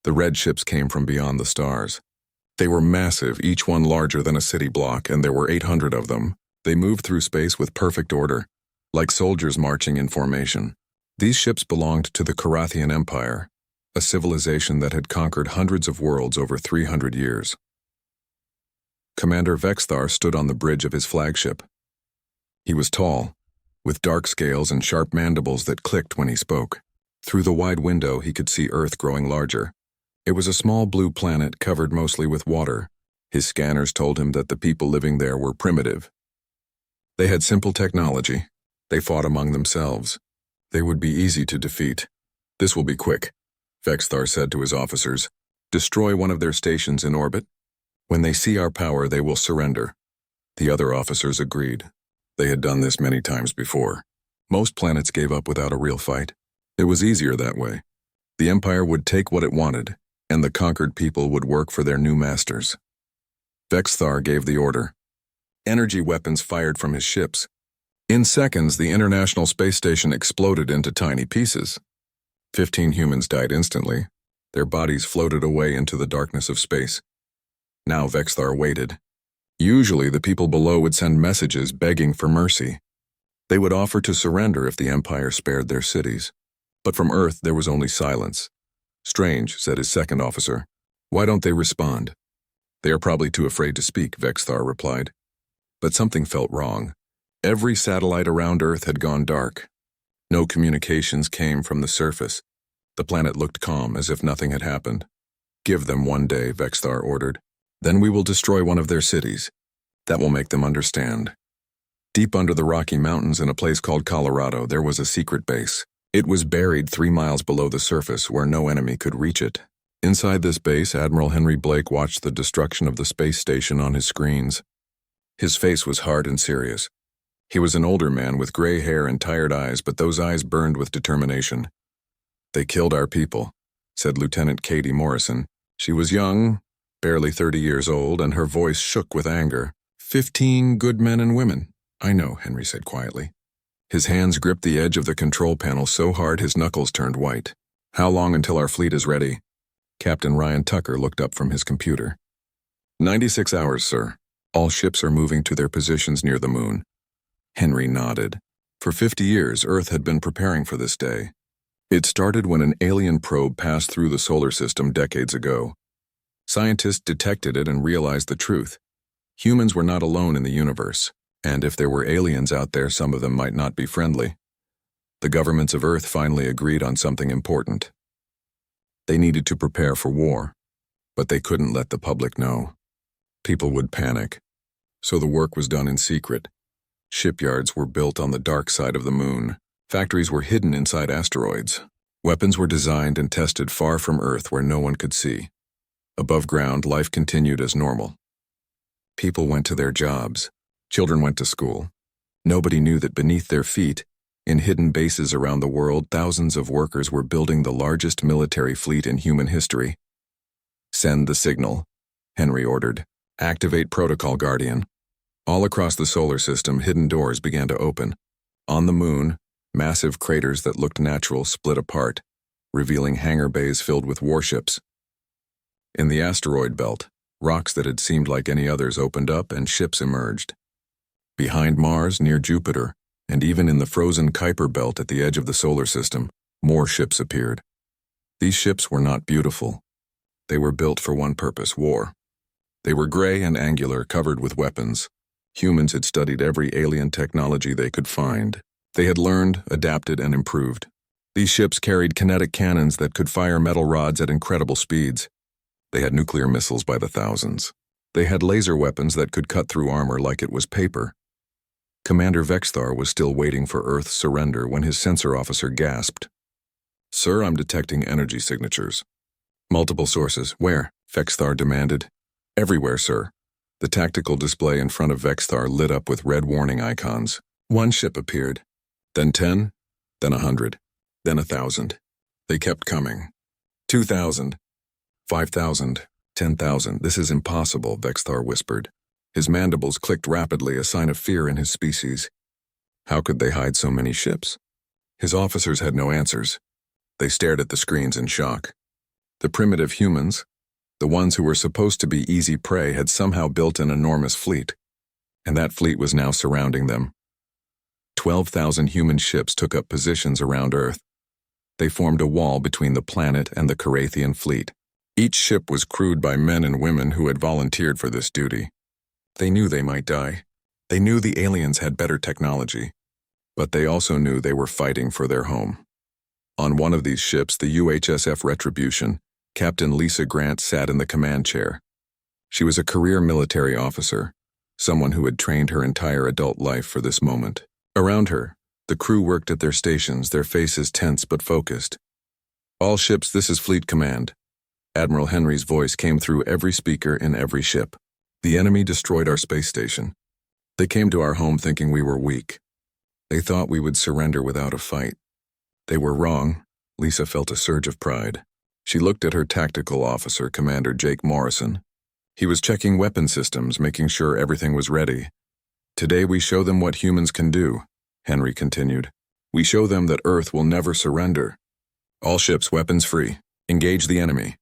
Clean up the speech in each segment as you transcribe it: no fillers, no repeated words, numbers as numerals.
The red ships came from beyond the stars. They were massive, each one larger than a city block, and there were 800 of them. They moved through space with perfect order, like soldiers marching in formation. These ships belonged to the Karathian Empire, a civilization that had conquered hundreds of worlds over 300 years. Commander Vexthar stood on the bridge of his flagship. He was tall, with dark scales and sharp mandibles that clicked when he spoke. Through the wide window, he could see Earth growing larger. It was a small blue planet covered mostly with water. His scanners told him that the people living there were primitive. They had simple technology. They fought among themselves. They would be easy to defeat. "This will be quick," Vexthar said to his officers. "Destroy one of their stations in orbit. When they see our power, they will surrender." The other officers agreed. They had done this many times before. Most planets gave up without a real fight. It was easier that way. The Empire would take what it wanted, and the conquered people would work for their new masters. Vexthar gave the order. Energy weapons fired from his ships. In seconds, the International Space Station exploded into tiny pieces. 15 humans died instantly. Their bodies floated away into the darkness of space. Now Vexthar waited. Usually, the people below would send messages begging for mercy. They would offer to surrender if the Empire spared their cities. But from Earth, there was only silence. "Strange," said his second officer. "Why don't they respond?" "They are probably too afraid to speak," Vexthar replied. But something felt wrong. Every satellite around Earth had gone dark. No communications came from the surface. The planet looked calm, as if nothing had happened. "Give them 1 day," Vexthar ordered. "Then we will destroy one of their cities. That will make them understand." Deep under the Rocky Mountains in a place called Colorado, there was a secret base. It was buried 3 miles below the surface where no enemy could reach it. Inside this base, Admiral Henry Blake watched the destruction of the space station on his screens. His face was hard and serious. He was an older man with gray hair and tired eyes, but those eyes burned with determination. "They killed our people," said Lieutenant Katie Morrison. She was young, barely 30 years old, and her voice shook with anger. 15 good men and women." "I know," Henry said quietly. His hands gripped the edge of the control panel so hard his knuckles turned white. "How long until our fleet is ready?" Captain Ryan Tucker looked up from his computer. 96 hours, sir. All ships are moving to their positions near the moon." Henry nodded. For 50 years, Earth had been preparing for this day. It started when an alien probe passed through the solar system decades ago. Scientists detected it and realized the truth. Humans were not alone in the universe, and if there were aliens out there, some of them might not be friendly. The governments of Earth finally agreed on something important. They needed to prepare for war, but they couldn't let the public know. People would panic, so the work was done in secret. Shipyards were built on the dark side of the moon. Factories were hidden inside asteroids. Weapons were designed and tested far from Earth where no one could see. Above ground, life continued as normal. People went to their jobs. Children went to school. Nobody knew that beneath their feet, in hidden bases around the world, thousands of workers were building the largest military fleet in human history. "Send the signal," Henry ordered. "Activate Protocol Guardian." All across the solar system, hidden doors began to open. On the moon, massive craters that looked natural split apart, revealing hangar bays filled with warships. In the asteroid belt, rocks that had seemed like any others opened up and ships emerged. Behind Mars, near Jupiter, and even in the frozen Kuiper belt at the edge of the solar system, more ships appeared. These ships were not beautiful. They were built for one purpose: war. They were gray and angular, covered with weapons. Humans had studied every alien technology they could find. They had learned, adapted, and improved. These ships carried kinetic cannons that could fire metal rods at incredible speeds. They had nuclear missiles by the thousands. They had laser weapons that could cut through armor like it was paper. Commander Vexthar was still waiting for Earth's surrender when his sensor officer gasped. "Sir, I'm detecting energy signatures." "Multiple sources. Where?" Vexthar demanded. "Everywhere, sir." The tactical display in front of Vexthar lit up with red warning icons. 1 ship appeared, then 10, then 100, then 1,000. They kept coming. 2,000, 5,000, 10,000. "This is impossible," Vexthar whispered. His mandibles clicked rapidly, a sign of fear in his species. How could they hide so many ships? His officers had no answers. They stared at the screens in shock. The primitive humans, the ones who were supposed to be easy prey, had somehow built an enormous fleet, and that fleet was now surrounding them. 12,000 human ships took up positions around Earth. They formed a wall between the planet and the Carathian fleet. Each ship was crewed by men and women who had volunteered for this duty. They knew they might die. They knew the aliens had better technology, but they also knew they were fighting for their home. On one of these ships, the UHSF Retribution, Captain Lisa Grant sat in the command chair. She was a career military officer, someone who had trained her entire adult life for this moment. Around her, the crew worked at their stations, their faces tense but focused. "All ships, this is Fleet Command." Admiral Henry's voice came through every speaker in every ship. "The enemy destroyed our space station. They came to our home thinking we were weak. They thought we would surrender without a fight. They were wrong." Lisa felt a surge of pride. She looked at her tactical officer, Commander Jake Morrison. He was checking weapon systems, making sure everything was ready. "Today we show them what humans can do," Henry continued. "We show them that Earth will never surrender. All ships, weapons free. Engage the enemy."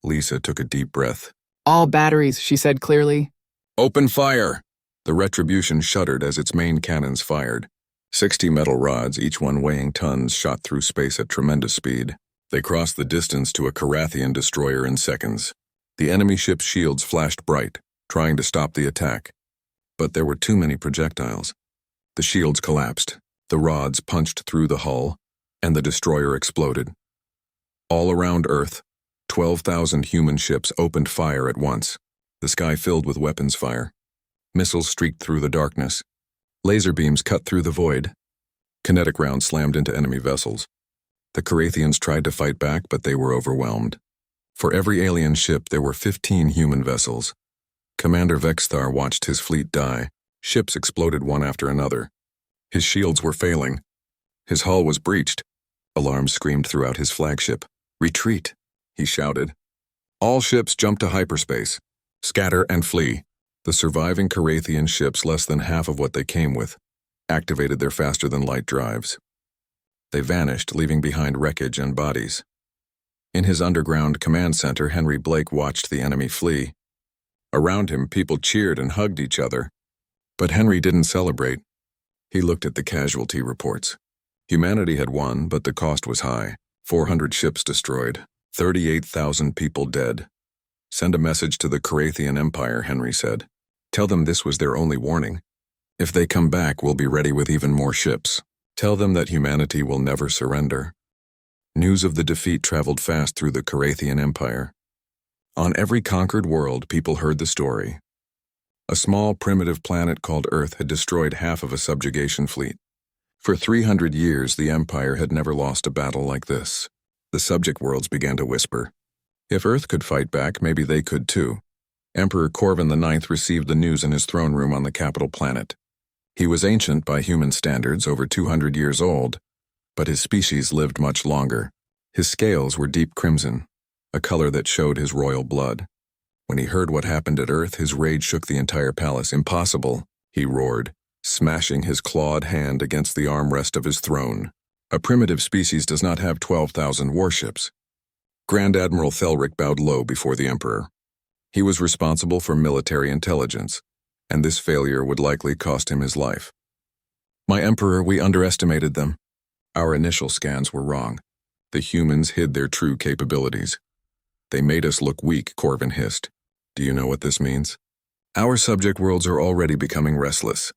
Lisa took a deep breath. "All batteries," she said clearly. "Open fire!" The Retribution shuddered as its main cannons fired. 60 metal rods, each one weighing tons, shot through space at tremendous speed. They crossed the distance to a Carathian destroyer in seconds. The enemy ship's shields flashed bright, trying to stop the attack. But there were too many projectiles. The shields collapsed, the rods punched through the hull, and the destroyer exploded. All around Earth, 12,000 human ships opened fire at once, the sky filled with weapons fire. Missiles streaked through the darkness. Laser beams cut through the void. Kinetic rounds slammed into enemy vessels. The Carathians tried to fight back, but they were overwhelmed. For every alien ship, there were 15 human vessels. Commander Vexthar watched his fleet die. Ships exploded one after another. His shields were failing. His hull was breached. Alarms screamed throughout his flagship. "Retreat," he shouted. "All ships jump to hyperspace. Scatter and flee." The surviving Carathian ships, less than half of what they came with, activated their faster-than-light drives. They vanished, leaving behind wreckage and bodies. In his underground command center, Henry Blake watched the enemy flee. Around him, people cheered and hugged each other. But Henry didn't celebrate. He looked at the casualty reports. Humanity had won, but the cost was high. 400 ships destroyed, 38,000 people dead. "Send a message to the Carathian Empire," Henry said. "Tell them this was their only warning. If they come back, we'll be ready with even more ships. Tell them that humanity will never surrender." News of the defeat traveled fast through the Carathian Empire. On every conquered world, people heard the story. A small, primitive planet called Earth had destroyed half of a subjugation fleet. For 300 years, the Empire had never lost a battle like this. The subject worlds began to whisper. If Earth could fight back, maybe they could too. Emperor Corvin IX received the news in his throne room on the capital planet. He was ancient by human standards, over 200 years old, but his species lived much longer. His scales were deep crimson, a color that showed his royal blood. When he heard what happened at Earth, his rage shook the entire palace. "Impossible," he roared, smashing his clawed hand against the armrest of his throne. "A primitive species does not have 12,000 warships." Grand Admiral Thelric bowed low before the Emperor. He was responsible for military intelligence, and this failure would likely cost him his life. "My Emperor, we underestimated them. Our initial scans were wrong. The humans hid their true capabilities. They made us look weak," Corvin hissed. "Do you know what this means? Our subject worlds are already becoming restless.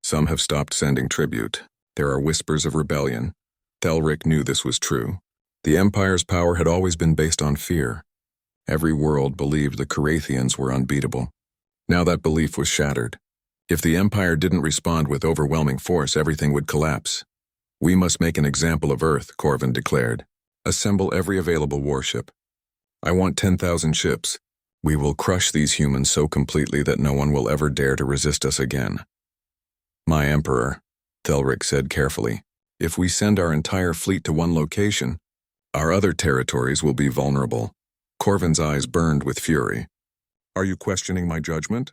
Some have stopped sending tribute. There are whispers of rebellion." Thelric knew this was true. The Empire's power had always been based on fear. Every world believed the Carathians were unbeatable. Now that belief was shattered. If the Empire didn't respond with overwhelming force, everything would collapse. "We must make an example of Earth," Corvin declared. "Assemble every available warship. I want 10,000 ships. We will crush these humans so completely that no one will ever dare to resist us again." "My Emperor," Thelric said carefully, "if we send our entire fleet to one location, our other territories will be vulnerable." Corvin's eyes burned with fury. "Are you questioning my judgment?"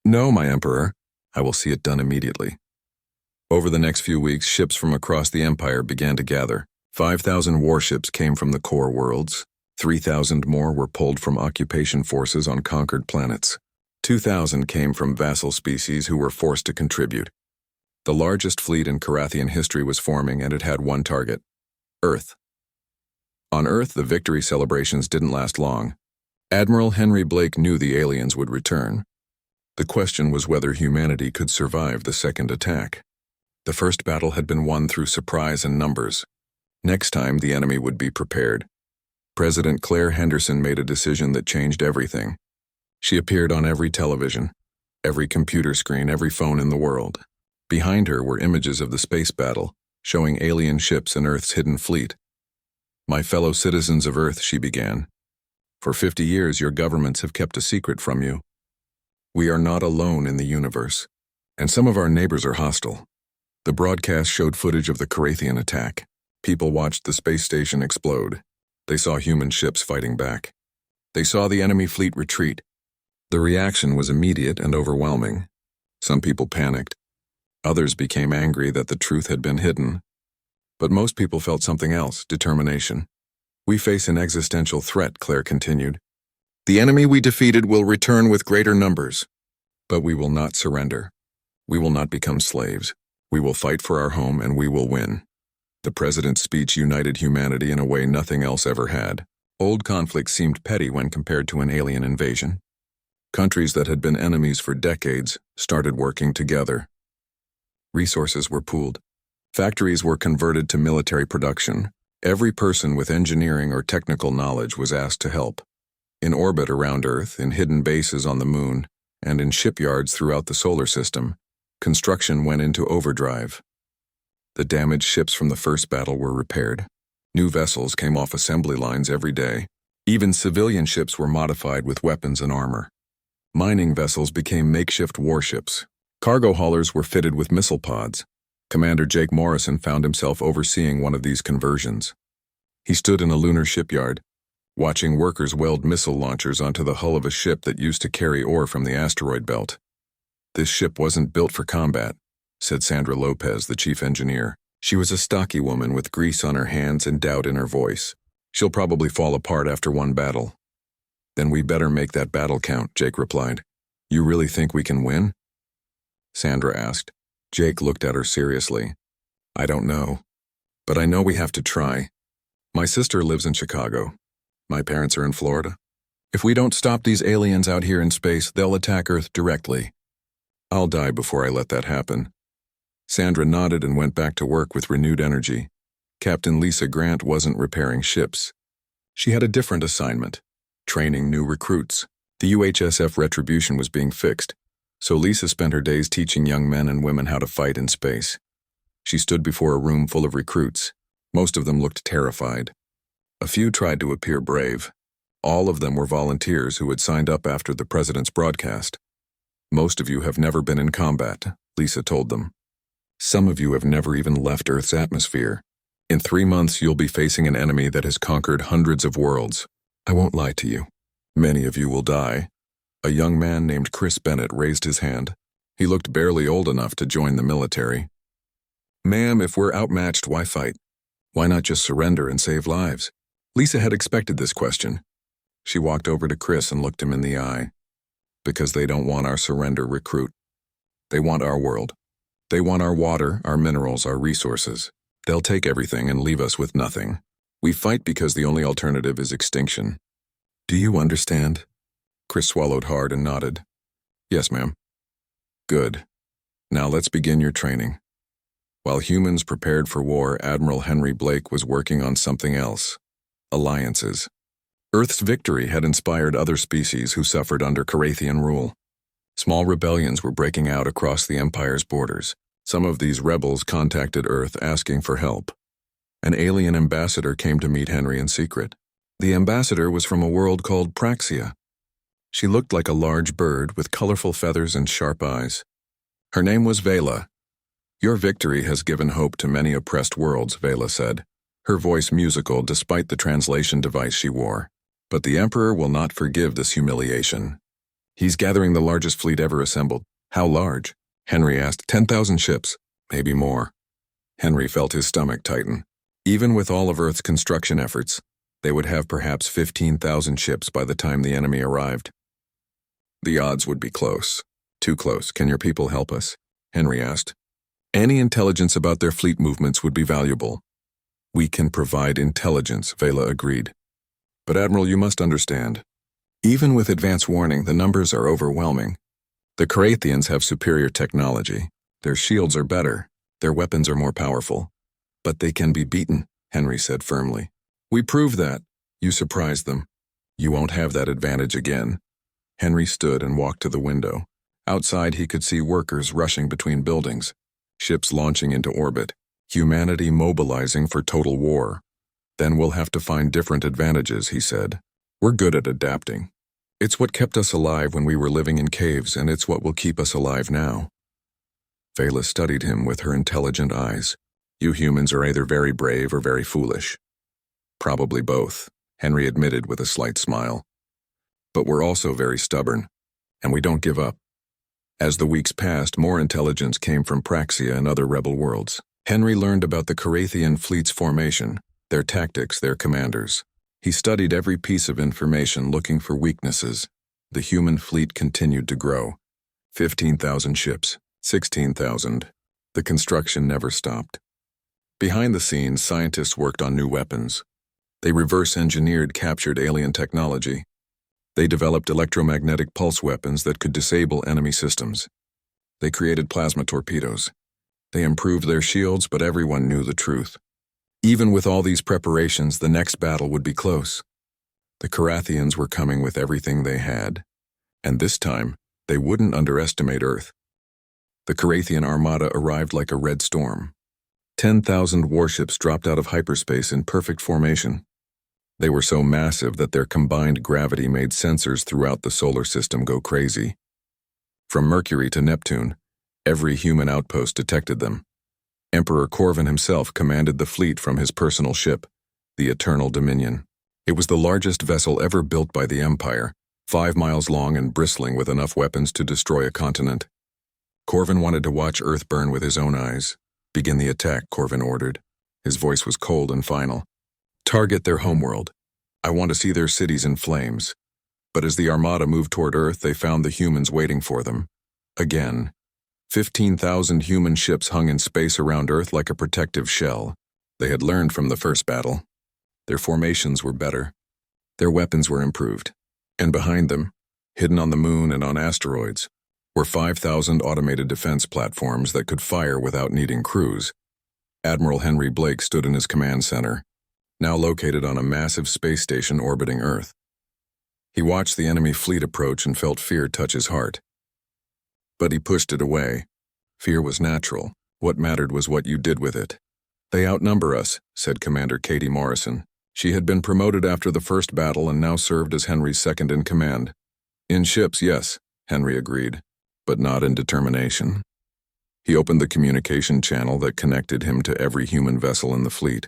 "No, my Emperor. I will see it done immediately." Over the next few weeks, ships from across the Empire began to gather. 5,000 warships came from the core worlds. 3,000 more were pulled from occupation forces on conquered planets. 2,000 came from vassal species who were forced to contribute. The largest fleet in Carathian history was forming, and it had one target: Earth. On Earth, the victory celebrations didn't last long. Admiral Henry Blake knew the aliens would return. The question was whether humanity could survive the second attack. The first battle had been won through surprise and numbers. Next time, the enemy would be prepared. President Claire Henderson made a decision that changed everything. She appeared on every television, every computer screen, every phone in the world. Behind her were images of the space battle, showing alien ships and Earth's hidden fleet. "My fellow citizens of Earth," she began, "for 50 years your governments have kept a secret from you. We are not alone in the universe, and some of our neighbors are hostile." The broadcast showed footage of the Carathian attack. People watched the space station explode. They saw human ships fighting back. They saw the enemy fleet retreat. The reaction was immediate and overwhelming. Some people panicked. Others became angry that the truth had been hidden. But most people felt something else: determination. "We face an existential threat," Claire continued. "The enemy we defeated will return with greater numbers. But we will not surrender. We will not become slaves. We will fight for our home, and we will win." The president's speech united humanity in a way nothing else ever had. Old conflicts seemed petty when compared to an alien invasion. Countries that had been enemies for decades started working together. Resources were pooled. Factories were converted to military production. Every person with engineering or technical knowledge was asked to help. In orbit around Earth, in hidden bases on the Moon, and in shipyards throughout the solar system, construction went into overdrive. The damaged ships from the first battle were repaired. New vessels came off assembly lines every day. Even civilian ships were modified with weapons and armor. Mining vessels became makeshift warships. Cargo haulers were fitted with missile pods. Commander Jake Morrison found himself overseeing one of these conversions. He stood in a lunar shipyard, watching workers weld missile launchers onto the hull of a ship that used to carry ore from the asteroid belt. "This ship wasn't built for combat," said Sandra Lopez, the chief engineer. She was a stocky woman with grease on her hands and doubt in her voice. "She'll probably fall apart after one battle." "Then we better make that battle count," Jake replied. "You really think we can win?" Sandra asked. Jake looked at her seriously. "I don't know, but I know we have to try. My sister lives in Chicago. My parents are in Florida. If we don't stop these aliens out here in space, they'll attack Earth directly. I'll die before I let that happen." Sandra nodded and went back to work with renewed energy. Captain Lisa Grant wasn't repairing ships. She had a different assignment: training new recruits. The UHSF Retribution was being fixed, so Lisa spent her days teaching young men and women how to fight in space. She stood before a room full of recruits. Most of them looked terrified. A few tried to appear brave. All of them were volunteers who had signed up after the president's broadcast. "Most of you have never been in combat," Lisa told them. "Some of you have never even left Earth's atmosphere. In 3 months, you'll be facing an enemy that has conquered hundreds of worlds. I won't lie to you. Many of you will die." A young man named Chris Bennett raised his hand. He looked barely old enough to join the military. "Ma'am, if we're outmatched, why fight? Why not just surrender and save lives?" Lisa had expected this question. She walked over to Chris and looked him in the eye. "Because they don't want our surrender, recruit. They want our world. They want our water, our minerals, our resources. They'll take everything and leave us with nothing. We fight because the only alternative is extinction. Do you understand?" Chris swallowed hard and nodded. "Yes, ma'am." "Good. Now let's begin your training." While humans prepared for war, Admiral Henry Blake was working on something else: alliances. Earth's victory had inspired other species who suffered under Carathian rule. Small rebellions were breaking out across the Empire's borders. Some of these rebels contacted Earth asking for help. An alien ambassador came to meet Henry in secret. The ambassador was from a world called Praxia. She looked like a large bird with colorful feathers and sharp eyes. Her name was Vela. "Your victory has given hope to many oppressed worlds," Vela said, her voice musical despite the translation device she wore. "But the Emperor will not forgive this humiliation. He's gathering the largest fleet ever assembled." "How large?" Henry asked. 10,000 ships, maybe more." Henry felt his stomach tighten. Even with all of Earth's construction efforts, They would have perhaps 15,000 ships by the time the enemy arrived. The odds would be close. Too close. Can your people help us? Henry asked. Any intelligence about their fleet movements would be valuable. We can provide intelligence, Vela agreed. But Admiral, you must understand. Even with advance warning, the numbers are overwhelming. The Carathians have superior technology. Their shields are better. Their weapons are more powerful. But they can be beaten, Henry said firmly. We proved that. You surprised them. You won't have that advantage again. Henry stood and walked to the window. Outside he could see workers rushing between buildings, ships launching into orbit, humanity mobilizing for total war. Then we'll have to find different advantages, he said. We're good at adapting. It's what kept us alive when we were living in caves, and it's what will keep us alive now. Vela studied him with her intelligent eyes. You humans are either very brave or very foolish. Probably both, Henry admitted with a slight smile. But we're also very stubborn, and we don't give up. As the weeks passed, more intelligence came from Praxia and other rebel worlds. Henry learned about the Carathian fleet's formation, their tactics, their commanders. He studied every piece of information looking for weaknesses. The human fleet continued to grow. 15,000 ships, 16,000. The construction never stopped. Behind the scenes, scientists worked on new weapons. They reverse-engineered captured alien technology. They developed electromagnetic pulse weapons that could disable enemy systems. They created plasma torpedoes. They improved their shields, but everyone knew the truth. Even with all these preparations, the next battle would be close. The Carathians were coming with everything they had, and this time, they wouldn't underestimate Earth. The Carathian armada arrived like a red storm. 10,000 warships dropped out of hyperspace in perfect formation. They were so massive that their combined gravity made sensors throughout the solar system go crazy. From Mercury to Neptune, every human outpost detected them. Emperor Corvin himself commanded the fleet from his personal ship, the Eternal Dominion. It was the largest vessel ever built by the Empire, 5 miles long and bristling with enough weapons to destroy a continent. Corvin wanted to watch Earth burn with his own eyes. Begin the attack, Corvin ordered. His voice was cold and final. Target their homeworld. I want to see their cities in flames. But as the armada moved toward Earth, they found the humans waiting for them. Again. 15,000 human ships hung in space around Earth like a protective shell. They had learned from the first battle. Their formations were better. Their weapons were improved. And behind them, hidden on the moon and on asteroids, were 5,000 automated defense platforms that could fire without needing crews. Admiral Henry Blake stood in his command center, now located on a massive space station orbiting Earth. He watched the enemy fleet approach and felt fear touch his heart. But he pushed it away. Fear was natural. What mattered was what you did with it. They outnumber us, said Commander Katie Morrison. She had been promoted after the first battle and now served as Henry's second in command. In ships, yes, Henry agreed, but not in determination. He opened the communication channel that connected him to every human vessel in the fleet.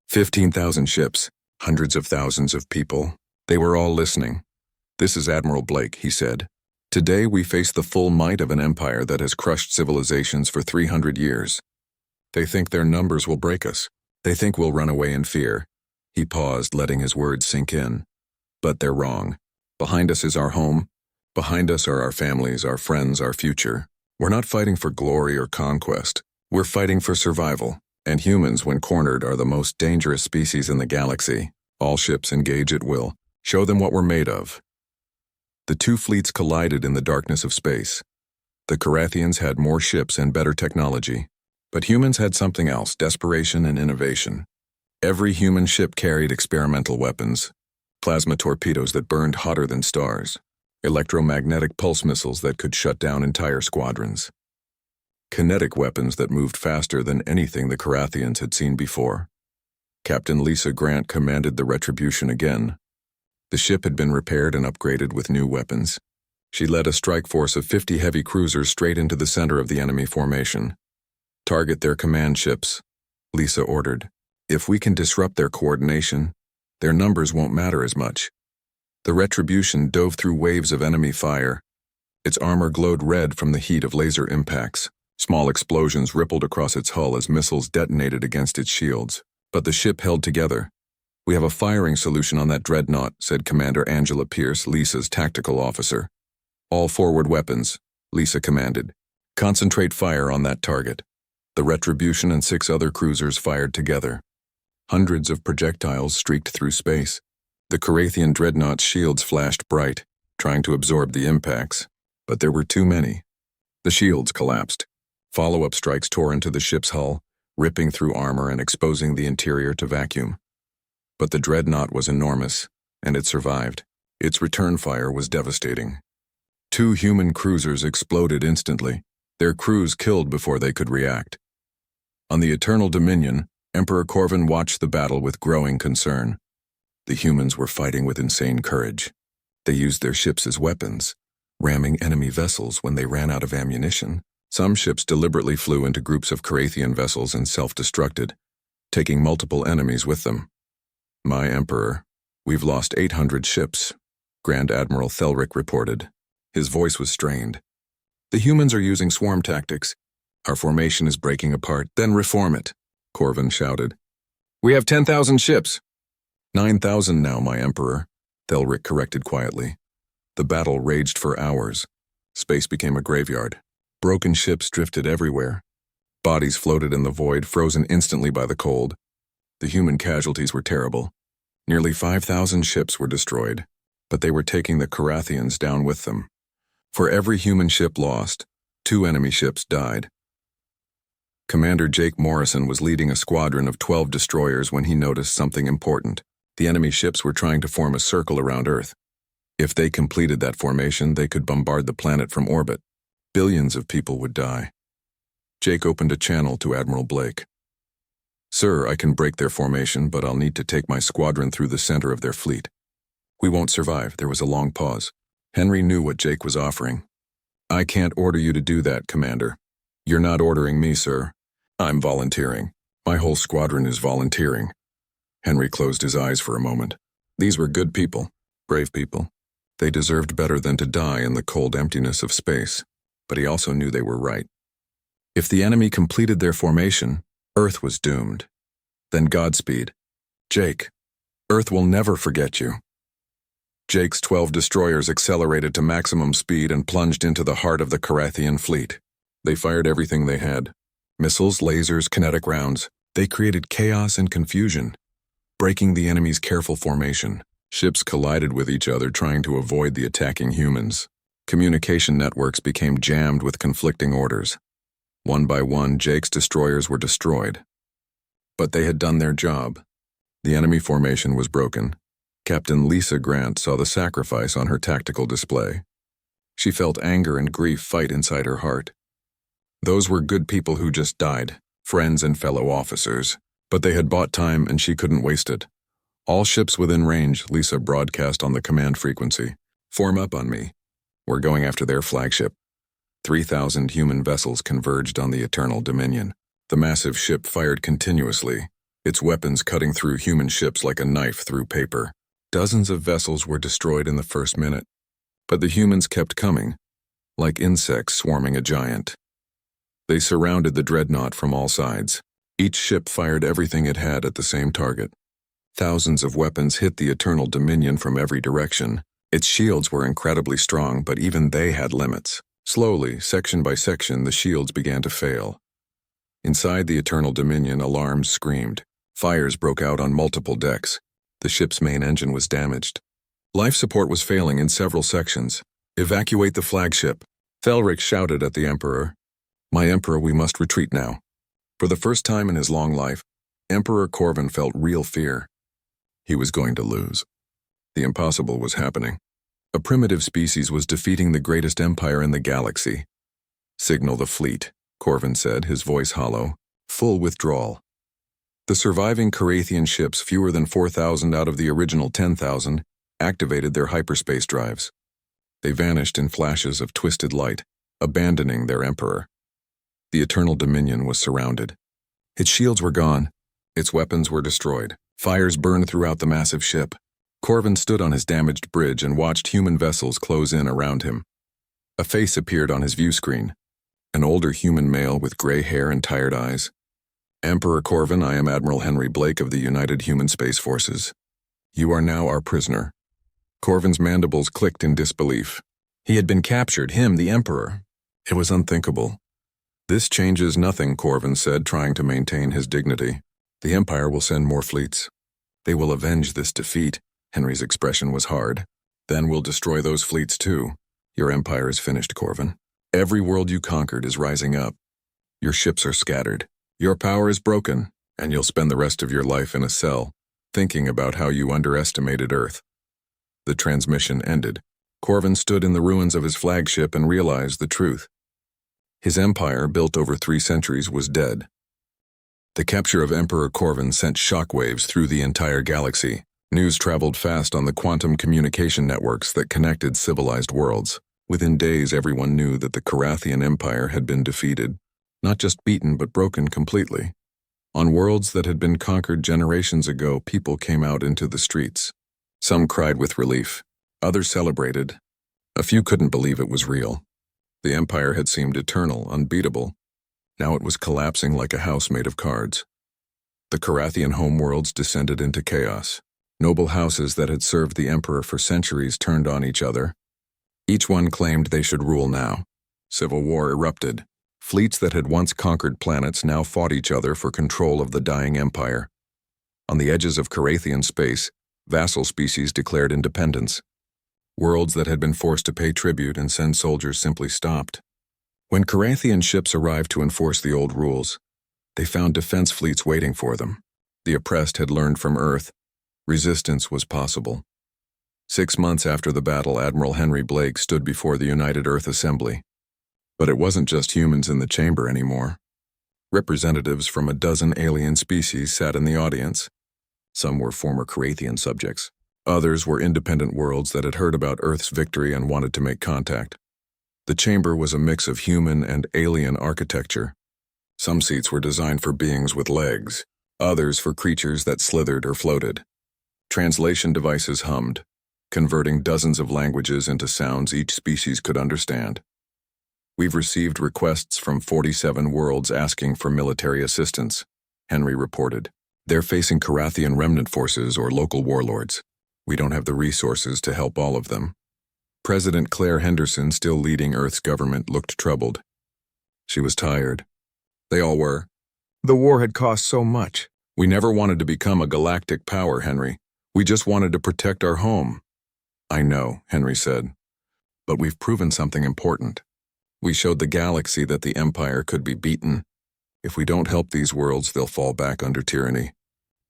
15,000 ships, hundreds of thousands of people. They were all listening. This is Admiral Blake, he said. Today we face the full might of an empire that has crushed civilizations for 300 years. They think their numbers will break us. They think we'll run away in fear. He paused, letting his words sink in. But they're wrong. Behind us is our home. Behind us are our families, our friends, our future. We're not fighting for glory or conquest. We're fighting for survival. And humans, when cornered, are the most dangerous species in the galaxy. All ships engage at will. Show them what we're made of. The two fleets collided in the darkness of space. The Carathians had more ships and better technology. But humans had something else, desperation and innovation. Every human ship carried experimental weapons. Plasma torpedoes that burned hotter than stars. Electromagnetic pulse missiles that could shut down entire squadrons. Kinetic weapons that moved faster than anything the Carathians had seen before. Captain Lisa Grant commanded the Retribution again. The ship had been repaired and upgraded with new weapons. She led a strike force of 50 heavy cruisers straight into the center of the enemy formation. Target their command ships, Lisa ordered. If we can disrupt their coordination, their numbers won't matter as much. The Retribution dove through waves of enemy fire. Its armor glowed red from the heat of laser impacts. Small explosions rippled across its hull as missiles detonated against its shields. But the ship held together. "We have a firing solution on that dreadnought," said Commander Angela Pierce, Lisa's tactical officer. "All forward weapons," Lisa commanded. "Concentrate fire on that target." The Retribution and 6 other cruisers fired together. Hundreds of projectiles streaked through space. The Carathian dreadnought's shields flashed bright, trying to absorb the impacts, but there were too many. The shields collapsed. Follow-up strikes tore into the ship's hull, ripping through armor and exposing the interior to vacuum. But the dreadnought was enormous, and it survived. Its return fire was devastating. 2 human cruisers exploded instantly, their crews killed before they could react. On the Eternal Dominion, Emperor Corvin watched the battle with growing concern. The humans were fighting with insane courage. They used their ships as weapons, ramming enemy vessels when they ran out of ammunition. Some ships deliberately flew into groups of Carathian vessels and self-destructed, taking multiple enemies with them. "My Emperor, we've lost 800 ships," Grand Admiral Thelric reported. His voice was strained. "The humans are using swarm tactics. Our formation is breaking apart. Then reform it," Corvin shouted. "We have 10,000 ships." 9,000 now, my Emperor," Thelric corrected quietly. The battle raged for hours. Space became a graveyard. Broken ships drifted everywhere. Bodies floated in the void, frozen instantly by the cold. The human casualties were terrible. Nearly 5,000 ships were destroyed, but they were taking the Carathians down with them. For every human ship lost, 2 enemy ships died. Commander Jake Morrison was leading a squadron of 12 destroyers when he noticed something important. The enemy ships were trying to form a circle around Earth. If they completed that formation, they could bombard the planet from orbit. Billions of people would die. Jake opened a channel to Admiral Blake. "Sir, I can break their formation, but I'll need to take my squadron through the center of their fleet." "We won't survive." There was a long pause. Henry knew what Jake was offering. "I can't order you to do that, Commander." "You're not ordering me, sir. I'm volunteering. My whole squadron is volunteering." Henry closed his eyes for a moment. These were good people, brave people. They deserved better than to die in the cold emptiness of space, but he also knew they were right. If the enemy completed their formation, Earth was doomed. Then Godspeed. "Jake, Earth will never forget you." Jake's 12 destroyers accelerated to maximum speed and plunged into the heart of the Carathian fleet. They fired everything they had. Missiles, lasers, kinetic rounds. They created chaos and confusion, breaking the enemy's careful formation. Ships collided with each other, trying to avoid the attacking humans. Communication networks became jammed with conflicting orders. One by one, Jake's destroyers were destroyed. But they had done their job. The enemy formation was broken. Captain Lisa Grant saw the sacrifice on her tactical display. She felt anger and grief fight inside her heart. Those were good people who just died, friends and fellow officers, but they had bought time and she couldn't waste it. "All ships within range," Lisa broadcast on the command frequency. "Form up on me. We're going after their flagship." 3,000 human vessels converged on the Eternal Dominion. The massive ship fired continuously, its weapons cutting through human ships like a knife through paper. Dozens of vessels were destroyed in the first minute, but the humans kept coming, like insects swarming a giant. They surrounded the dreadnought from all sides. Each ship fired everything it had at the same target. Thousands of weapons hit the Eternal Dominion from every direction. Its shields were incredibly strong, but even they had limits. Slowly, section by section, the shields began to fail. Inside the Eternal Dominion, alarms screamed. Fires broke out on multiple decks. The ship's main engine was damaged. Life support was failing in several sections. "Evacuate the flagship," Thelric shouted at the Emperor. "My Emperor, we must retreat now." For the first time in his long life, Emperor Corvin felt real fear. He was going to lose. The impossible was happening. A primitive species was defeating the greatest empire in the galaxy. "Signal the fleet," Corvin said, his voice hollow. Full withdrawal. The surviving Carathian ships, fewer than 4,000 out of the original 10,000, activated their hyperspace drives. They vanished in flashes of twisted light, abandoning their Emperor. The Eternal Dominion was surrounded. Its shields were gone. Its weapons were destroyed. Fires burned throughout the massive ship. Corvin stood on his damaged bridge and watched human vessels close in around him. A face appeared on his view screen, an older human male with gray hair and tired eyes. Emperor Corvin, I am Admiral Henry Blake of the United Human Space Forces. You are now our prisoner. Corvin's mandibles clicked in disbelief. He had been captured, him, the Emperor. It was unthinkable. This changes nothing, Corvin said, trying to maintain his dignity. The Empire will send more fleets. They will avenge this defeat. Henry's expression was hard. Then we'll destroy those fleets too. Your empire is finished, Corvin. Every world you conquered is rising up. Your ships are scattered. Your power is broken, and you'll spend the rest of your life in a cell, thinking about how you underestimated Earth. The transmission ended. Corvin stood in the ruins of his flagship and realized the truth. His empire, built over 3 centuries, was dead. The capture of Emperor Corvin sent shockwaves through the entire galaxy. News traveled fast on the quantum communication networks that connected civilized worlds. Within days, everyone knew that the Carathian Empire had been defeated. Not just beaten, but broken completely. On worlds that had been conquered generations ago, people came out into the streets. Some cried with relief. Others celebrated. A few couldn't believe it was real. The Empire had seemed eternal, unbeatable. Now it was collapsing like a house made of cards. The Carathian homeworlds descended into chaos. Noble houses that had served the Emperor for centuries turned on each other. Each one claimed they should rule now. Civil war erupted. Fleets that had once conquered planets now fought each other for control of the dying empire. On the edges of Carathian space, vassal species declared independence. Worlds that had been forced to pay tribute and send soldiers simply stopped. When Carathian ships arrived to enforce the old rules, they found defense fleets waiting for them. The oppressed had learned from Earth. Resistance was possible. 6 months after the battle, Admiral Henry Blake stood before the United Earth Assembly. But it wasn't just humans in the chamber anymore. Representatives from a dozen alien species sat in the audience. Some were former Carathian subjects. Others were independent worlds that had heard about Earth's victory and wanted to make contact. The chamber was a mix of human and alien architecture. Some seats were designed for beings with legs, others for creatures that slithered or floated. Translation devices hummed, converting dozens of languages into sounds each species could understand. We've received requests from 47 worlds asking for military assistance, Henry reported. They're facing Carathian remnant forces or local warlords. We don't have the resources to help all of them. President Claire Henderson, still leading Earth's government, looked troubled. She was tired. They all were. The war had cost so much. We never wanted to become a galactic power, Henry. We just wanted to protect our home. I know, Henry said. But we've proven something important. We showed the galaxy that the Empire could be beaten. If we don't help these worlds, they'll fall back under tyranny.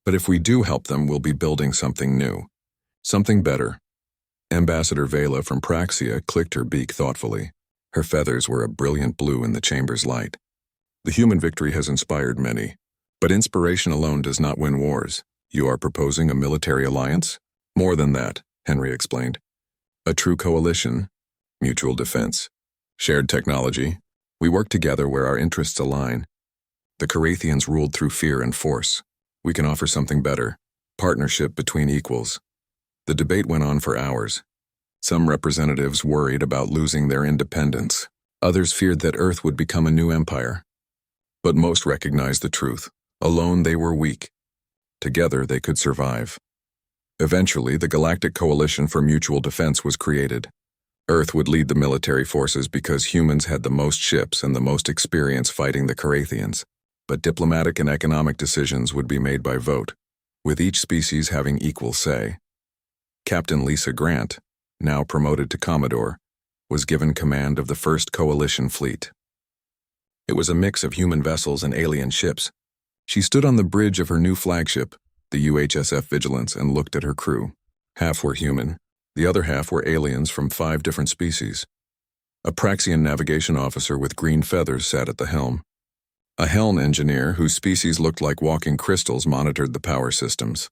But if we do help them, we'll be building something new. Something better. Ambassador Vela from Praxia clicked her beak thoughtfully. Her feathers were a brilliant blue in the chamber's light. The human victory has inspired many. But inspiration alone does not win wars. You are proposing a military alliance? More than that, Henry explained. A true coalition, mutual defense, shared technology. We work together where our interests align. The Carathians ruled through fear and force. We can offer something better, partnership between equals. The debate went on for hours. Some representatives worried about losing their independence. Others feared that Earth would become a new empire. But most recognized the truth. Alone they were weak. Together they could survive. Eventually, the Galactic Coalition for Mutual Defense was created. Earth would lead the military forces because humans had the most ships and the most experience fighting the Carathians. But diplomatic and economic decisions would be made by vote, with each species having equal say. Captain Lisa Grant, now promoted to Commodore, was given command of the first coalition fleet. It was a mix of human vessels and alien ships. She stood on the bridge of her new flagship, the UHSF Vigilance, and looked at her crew. Half were human, the other half were aliens from 5 different species. A Praxian navigation officer with green feathers sat at the helm. A Helm engineer whose species looked like walking crystals monitored the power systems.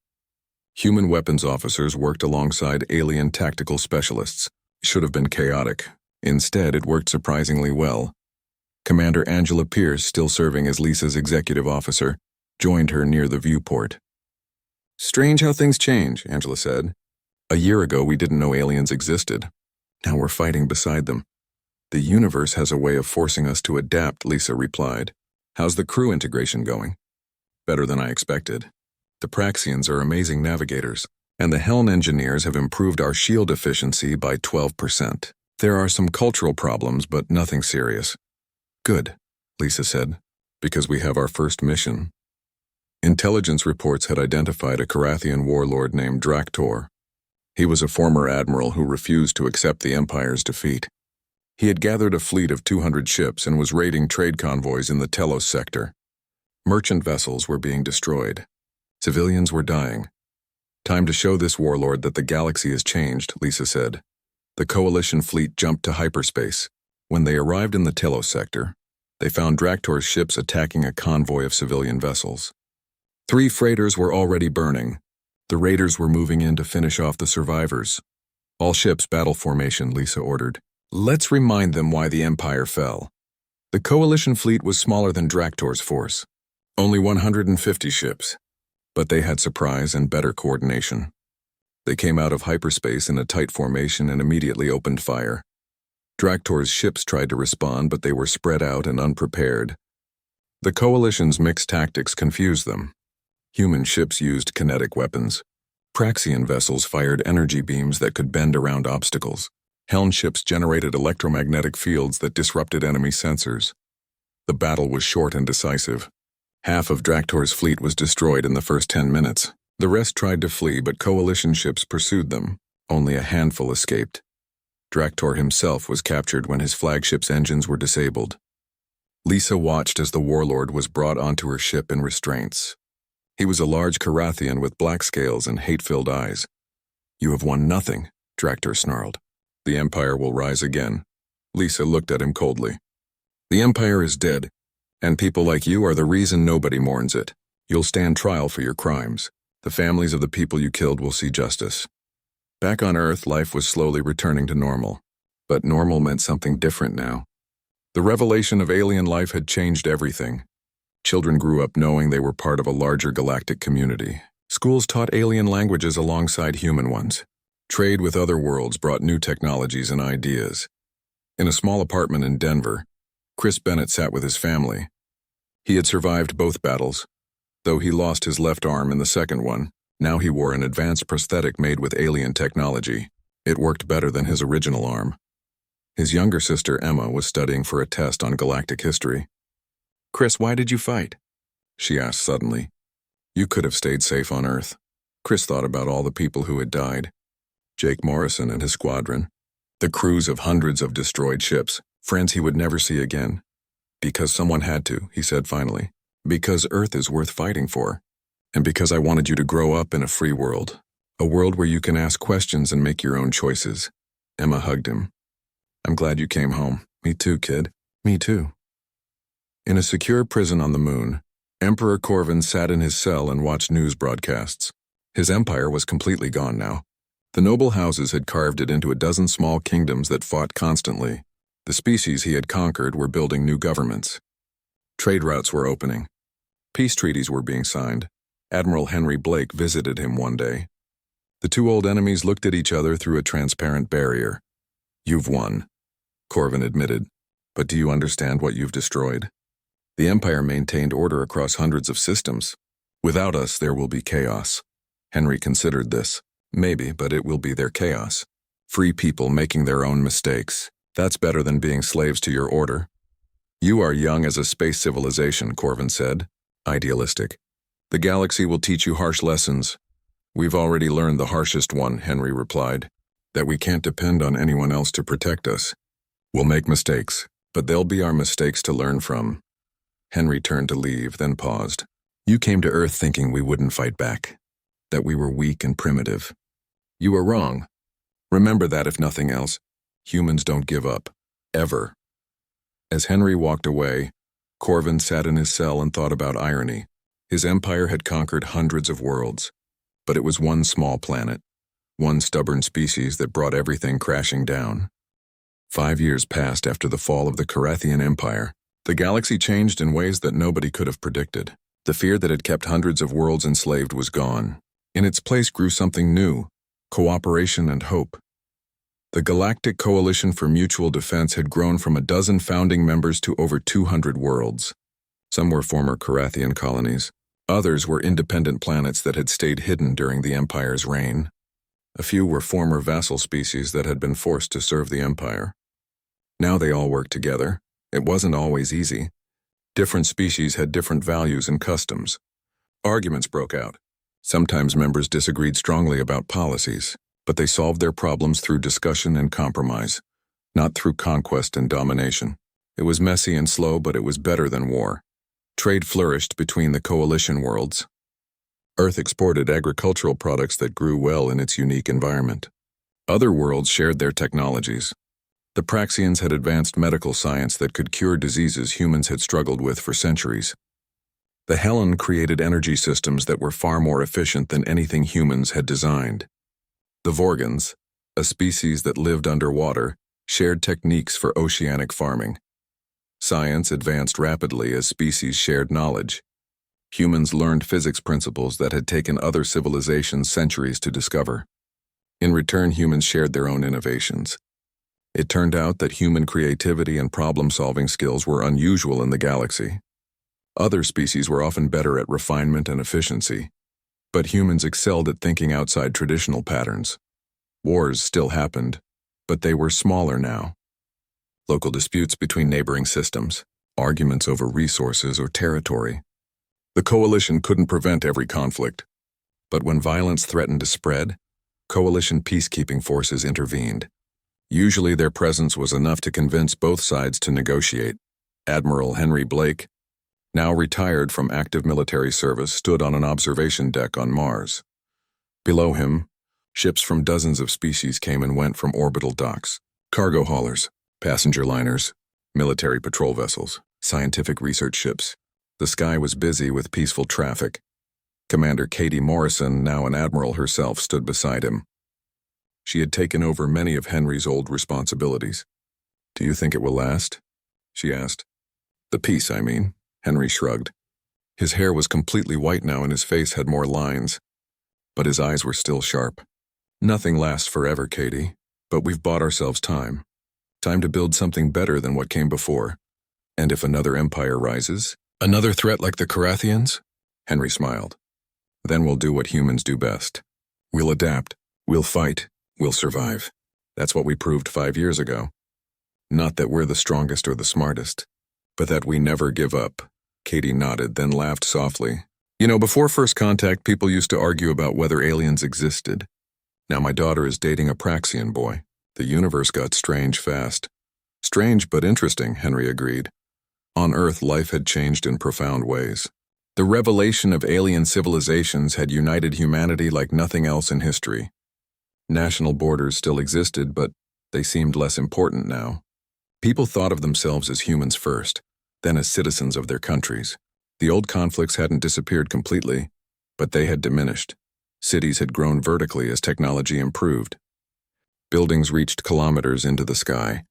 Human weapons officers worked alongside alien tactical specialists. It should have been chaotic. Instead, it worked surprisingly well. Commander Angela Pierce, still serving as Lisa's executive officer, joined her near the viewport. Strange how things change, Angela said. A year ago, we didn't know aliens existed. Now we're fighting beside them. The universe has a way of forcing us to adapt, Lisa replied. How's the crew integration going? better than I expected. The Praxians are amazing navigators, and the Helm engineers have improved our shield efficiency by 12%. There are some cultural problems, but nothing serious. Good, Lisa said, because we have our first mission. Intelligence reports had identified a Carathian warlord named Draktor. He was a former admiral who refused to accept the Empire's defeat. He had gathered a fleet of 200 ships and was raiding trade convoys in the Telos sector. Merchant vessels were being destroyed. Civilians were dying. Time to show this warlord that the galaxy has changed, Lisa said. The Coalition fleet jumped to hyperspace. When they arrived in the Telos sector, they found Draktor's ships attacking a convoy of civilian vessels. 3 freighters were already burning. The raiders were moving in to finish off the survivors. All ships battle formation, Lisa ordered. Let's remind them why the Empire fell. The Coalition fleet was smaller than Draktor's force. Only 150 ships. But they had surprise and better coordination. They came out of hyperspace in a tight formation and immediately opened fire. Draktor's ships tried to respond, but they were spread out and unprepared. The Coalition's mixed tactics confused them. Human ships used kinetic weapons. Praxian vessels fired energy beams that could bend around obstacles. Helm ships generated electromagnetic fields that disrupted enemy sensors. The battle was short and decisive. Half of Draktor's fleet was destroyed in the first 10 minutes. The rest tried to flee, but Coalition ships pursued them. Only a handful escaped. Draktor himself was captured when his flagship's engines were disabled. Lisa watched as the warlord was brought onto her ship in restraints. He was a large Carathian with black scales and hate-filled eyes. You have won nothing, Draktor snarled. The Empire will rise again. Lisa looked at him coldly. The Empire is dead, and people like you are the reason nobody mourns it. You'll stand trial for your crimes. The families of the people you killed will see justice. Back on Earth, life was slowly returning to normal. But normal meant something different now. The revelation of alien life had changed everything. Children grew up knowing they were part of a larger galactic community. Schools taught alien languages alongside human ones. Trade with other worlds brought new technologies and ideas. In a small apartment in Denver, Chris Bennett sat with his family. He had survived both battles. Though he lost his left arm in the second one, now he wore an advanced prosthetic made with alien technology. It worked better than his original arm. His younger sister, Emma, was studying for a test on galactic history. Chris, why did you fight? She asked suddenly. You could have stayed safe on Earth. Chris thought about all the people who had died. Jake Morrison and his squadron. The crews of hundreds of destroyed ships, friends he would never see again. Because someone had to, he said finally. Because Earth is worth fighting for. And because I wanted you to grow up in a free world. A world where you can ask questions and make your own choices. Emma hugged him. I'm glad you came home. Me too, kid. Me too. In a secure prison on the moon, Emperor Corvin sat in his cell and watched news broadcasts. His empire was completely gone now. The noble houses had carved it into a dozen small kingdoms that fought constantly. The species he had conquered were building new governments. Trade routes were opening. Peace treaties were being signed. Admiral Henry Blake visited him one day. The two old enemies looked at each other through a transparent barrier. You've won, Corvin admitted. But do you understand what you've destroyed? The Empire maintained order across hundreds of systems. Without us, there will be chaos. Henry considered this. Maybe, but it will be their chaos. Free people making their own mistakes. That's better than being slaves to your order. You are young as a space civilization, Corvin said. Idealistic. The galaxy will teach you harsh lessons. We've already learned the harshest one, Henry replied. That we can't depend on anyone else to protect us. We'll make mistakes, but they'll be our mistakes to learn from. Henry turned to leave, then paused. You came to Earth thinking we wouldn't fight back. That we were weak and primitive. You were wrong. Remember that if nothing else. Humans don't give up. Ever. As Henry walked away, Corvin sat in his cell and thought about irony. His empire had conquered hundreds of worlds. But it was one small planet. One stubborn species that brought everything crashing down. 5 years passed after the fall of the Carathian Empire. The galaxy changed in ways that nobody could have predicted. The fear that had kept hundreds of worlds enslaved was gone. In its place grew something new, cooperation and hope. The Galactic Coalition for Mutual Defense had grown from a dozen founding members to over 200 worlds. Some were former Carathian colonies, Others were independent planets that had stayed hidden during the Empire's reign. A few were former vassal species that had been forced to serve the Empire. Now they all worked together. It wasn't always easy. Different species had different values and customs. Arguments broke out. Sometimes members disagreed strongly about policies, but they solved their problems through discussion and compromise, not through conquest and domination. It was messy and slow, but it was better than war. Trade flourished between the coalition worlds. Earth exported agricultural products that grew well in its unique environment. Other worlds shared their technologies. The Praxians had advanced medical science that could cure diseases humans had struggled with for centuries. The Helen created energy systems that were far more efficient than anything humans had designed. The Vorgans, a species that lived underwater, shared techniques for oceanic farming. Science advanced rapidly as species shared knowledge. Humans learned physics principles that had taken other civilizations centuries to discover. In return, humans shared their own innovations. It turned out that human creativity and problem-solving skills were unusual in the galaxy. Other species were often better at refinement and efficiency, but humans excelled at thinking outside traditional patterns. Wars still happened, but they were smaller now. Local disputes between neighboring systems, arguments over resources or territory. The coalition couldn't prevent every conflict, but when violence threatened to spread, coalition peacekeeping forces intervened. Usually their presence was enough to convince both sides to negotiate. Admiral Henry Blake, now retired from active military service, stood on an observation deck on Mars. Below him, ships from dozens of species came and went from orbital docks. Cargo haulers, passenger liners, military patrol vessels, scientific research ships. The sky was busy with peaceful traffic. Commander Katie Morrison, now an admiral herself, stood beside him. She had taken over many of Henry's old responsibilities. "Do you think it will last?" she asked. "The peace, I mean," Henry shrugged. His hair was completely white now and his face had more lines, but his eyes were still sharp. "Nothing lasts forever, Katie, but we've bought ourselves time. Time to build something better than what came before. And if another empire rises, another threat like the Carathians?" Henry smiled. "Then we'll do what humans do best. We'll adapt, we'll fight, we'll survive. That's what we proved 5 years ago. Not that we're the strongest or the smartest, but that we never give up." Katie nodded, then laughed softly. "You know, before first contact, people used to argue about whether aliens existed. Now my daughter is dating a Praxian boy. The universe got strange fast." "Strange but interesting," Henry agreed. On Earth, life had changed in profound ways. The revelation of alien civilizations had united humanity like nothing else in history. National borders still existed, but they seemed less important now. People thought of themselves as humans first, then as citizens of their countries. The old conflicts hadn't disappeared completely, but they had diminished. Cities had grown vertically as technology improved. Buildings reached kilometers into the sky.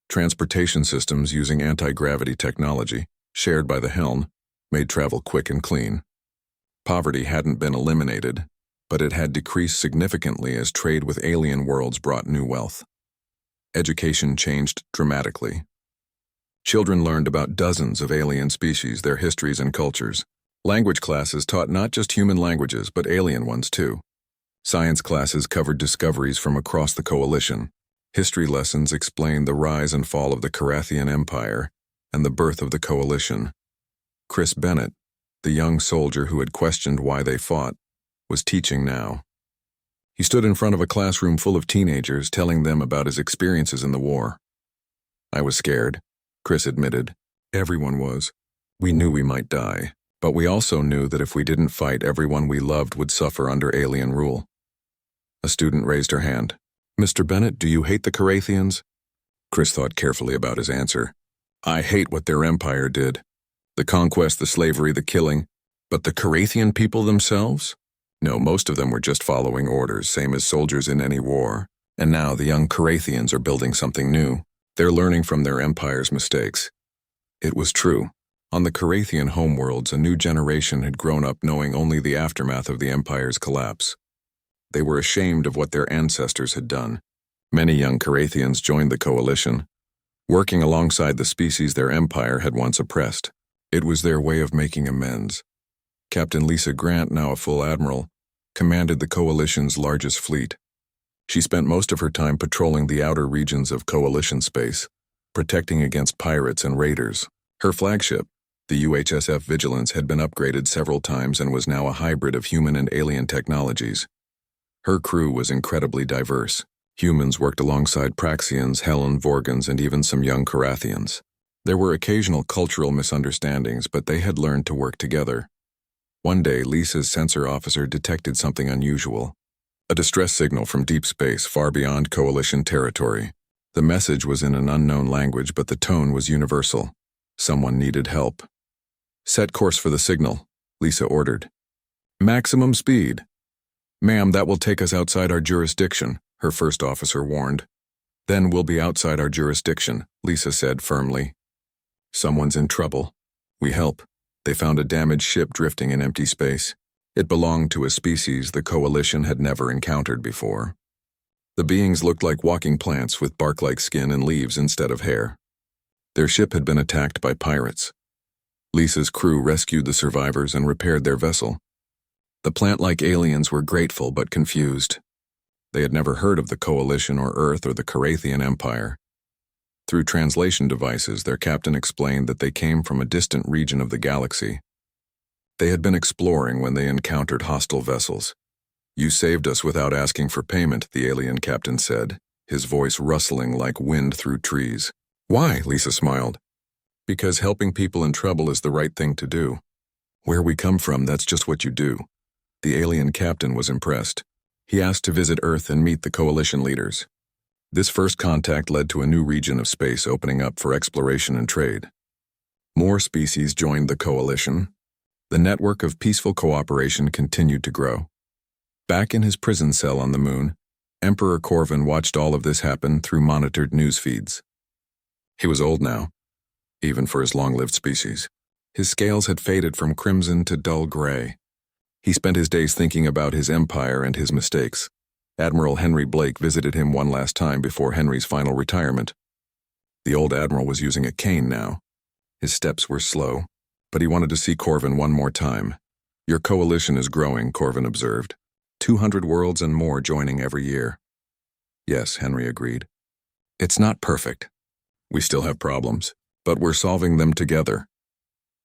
Transportation systems using anti-gravity technology, shared by the Helm, made travel quick and clean. Poverty hadn't been eliminated, but it had decreased significantly as trade with alien worlds brought new wealth. Education changed dramatically. Children learned about dozens of alien species, their histories and cultures. Language classes taught not just human languages, but alien ones too. Science classes covered discoveries from across the coalition. History lessons explained the rise and fall of the Carathian Empire and the birth of the coalition. Chris Bennett, the young soldier who had questioned why they fought, was teaching now. He stood in front of a classroom full of teenagers, telling them about his experiences in the war. "I was scared," Chris admitted. "Everyone was. We knew we might die, but we also knew that if we didn't fight, everyone we loved would suffer under alien rule." A student raised her hand. "Mr. Bennett, do you hate the Carathians?" Chris thought carefully about his answer. "I hate what their empire did. The conquest, the slavery, the killing. But the Carathian people themselves? No, most of them were just following orders, same as soldiers in any war. And now the young Carathians are building something new. They're learning from their empire's mistakes." It was true. On the Carathian homeworlds, a new generation had grown up knowing only the aftermath of the empire's collapse. They were ashamed of what their ancestors had done. Many young Carathians joined the coalition, working alongside the species their empire had once oppressed. It was their way of making amends. Captain Lisa Grant, now a full admiral, commanded the Coalition's largest fleet. She spent most of her time patrolling the outer regions of Coalition space, protecting against pirates and raiders. Her flagship, the UHSF Vigilance, had been upgraded several times and was now a hybrid of human and alien technologies. Her crew was incredibly diverse. Humans worked alongside Praxians, Helen, Vorgans, and even some young Carathians. There were occasional cultural misunderstandings, but they had learned to work together. One day, Lisa's sensor officer detected something unusual. A distress signal from deep space far beyond Coalition territory. The message was in an unknown language, but the tone was universal. Someone needed help. "Set course for the signal," Lisa ordered. "Maximum speed." "Ma'am, that will take us outside our jurisdiction," her first officer warned. "Then we'll be outside our jurisdiction," Lisa said firmly. "Someone's in trouble. We help." They found a damaged ship drifting in empty space. It belonged to a species the Coalition had never encountered before. The beings looked like walking plants with bark-like skin and leaves instead of hair. Their ship had been attacked by pirates. Lisa's crew rescued the survivors and repaired their vessel. The plant-like aliens were grateful but confused. They had never heard of the Coalition or Earth or the Carathian Empire. Through translation devices, their captain explained that they came from a distant region of the galaxy. They had been exploring when they encountered hostile vessels. "You saved us without asking for payment," the alien captain said, his voice rustling like wind through trees. "Why?" Lisa smiled. "Because helping people in trouble is the right thing to do. Where we come from, that's just what you do." The alien captain was impressed. He asked to visit Earth and meet the Coalition leaders. This first contact led to a new region of space opening up for exploration and trade. More species joined the Coalition. The network of peaceful cooperation continued to grow. Back in his prison cell on the moon, Emperor Corvin watched all of this happen through monitored news feeds. He was old now, even for his long-lived species. His scales had faded from crimson to dull gray. He spent his days thinking about his empire and his mistakes. Admiral Henry Blake visited him one last time before Henry's final retirement. The old admiral was using a cane now. His steps were slow, but he wanted to see Corvin one more time. "Your coalition is growing," Corvin observed. 200 worlds and more joining every year. "Yes," Henry agreed. "It's not perfect. We still have problems, but we're solving them together."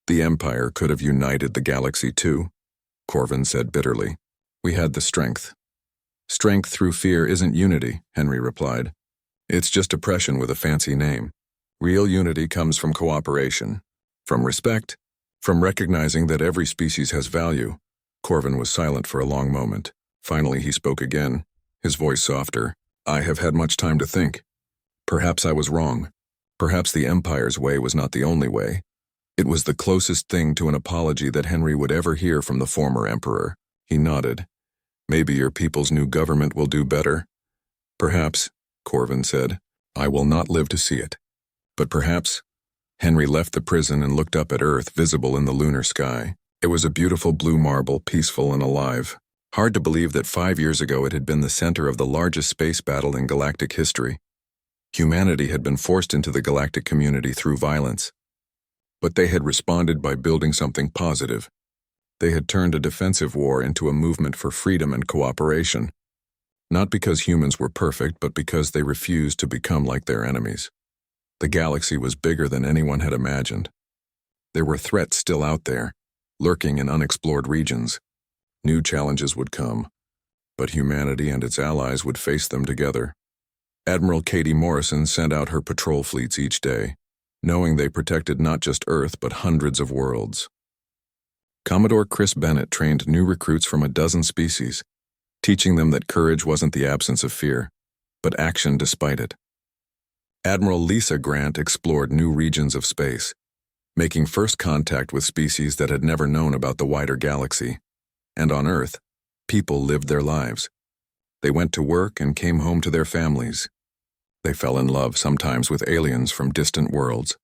"The Empire could have united the galaxy too," Corvin said bitterly. "We had the strength." "Strength through fear isn't unity," Henry replied. "It's just oppression with a fancy name. Real unity comes from cooperation, from respect, from recognizing that every species has value." Corvin was silent for a long moment. Finally, he spoke again, his voice softer. "I have had much time to think. Perhaps I was wrong. Perhaps the Empire's way was not the only way. It was the closest thing to an apology that Henry would ever hear from the former emperor." He nodded. "Maybe your people's new government will do better." "Perhaps," Corvin said. "I will not live to see it. But perhaps." Henry left the prison and looked up at Earth, visible in the lunar sky. It was a beautiful blue marble, peaceful and alive. Hard to believe that 5 years ago it had been the center of the largest space battle in galactic history. Humanity had been forced into the galactic community through violence. But they had responded by building something positive. They had turned a defensive war into a movement for freedom and cooperation. Not because humans were perfect, but because they refused to become like their enemies. The galaxy was bigger than anyone had imagined. There were threats still out there, lurking in unexplored regions. New challenges would come, but humanity and its allies would face them together. Admiral Katie Morrison sent out her patrol fleets each day, knowing they protected not just Earth but hundreds of worlds. Commodore Chris Bennett trained new recruits from a dozen species, teaching them that courage wasn't the absence of fear, but action despite it. Admiral Lisa Grant explored new regions of space, making first contact with species that had never known about the wider galaxy. And on Earth, people lived their lives. They went to work and came home to their families. They fell in love sometimes with aliens from distant worlds,